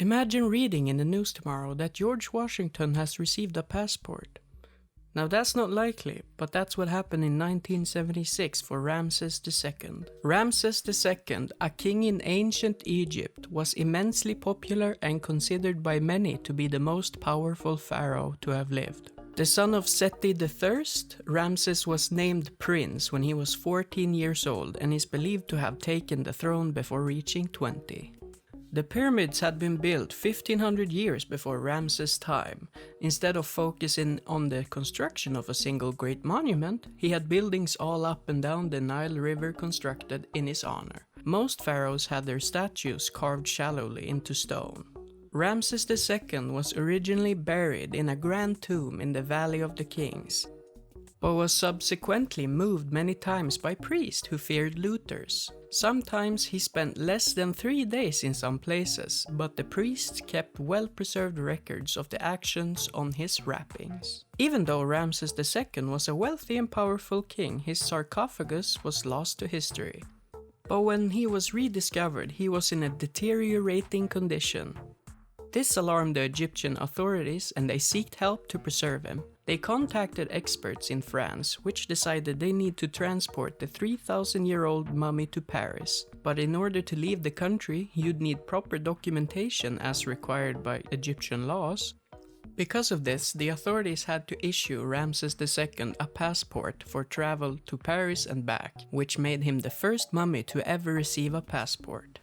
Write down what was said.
Imagine reading in the news tomorrow that George Washington has received a passport. Now that's not likely, but that's what happened in 1976 for Ramses II. Ramses II, a king in ancient Egypt, was immensely popular and considered by many to be the most powerful pharaoh to have lived. The son of Seti I, Ramses was named prince when he was 14 years old and is believed to have taken the throne before reaching 20. The pyramids had been built 1500 years before Ramses' time. Instead of focusing on the construction of a single great monument, he had buildings all up and down the Nile River constructed in his honor. Most pharaohs had their statues carved shallowly into stone. Ramses II was originally buried in a grand tomb in the Valley of the Kings, but was subsequently moved many times by priests who feared looters. Sometimes he spent less than 3 days in some places, but the priests kept well-preserved records of the actions on his wrappings. Even though Ramses II was a wealthy and powerful king, his sarcophagus was lost to history. But when he was rediscovered, he was in a deteriorating condition. This alarmed the Egyptian authorities and they sought help to preserve him. They contacted experts in France, which decided they need to transport the 3,000-year-old mummy to Paris. But in order to leave the country, you'd need proper documentation as required by Egyptian laws. Because of this, the authorities had to issue Ramses II a passport for travel to Paris and back, which made him the first mummy to ever receive a passport.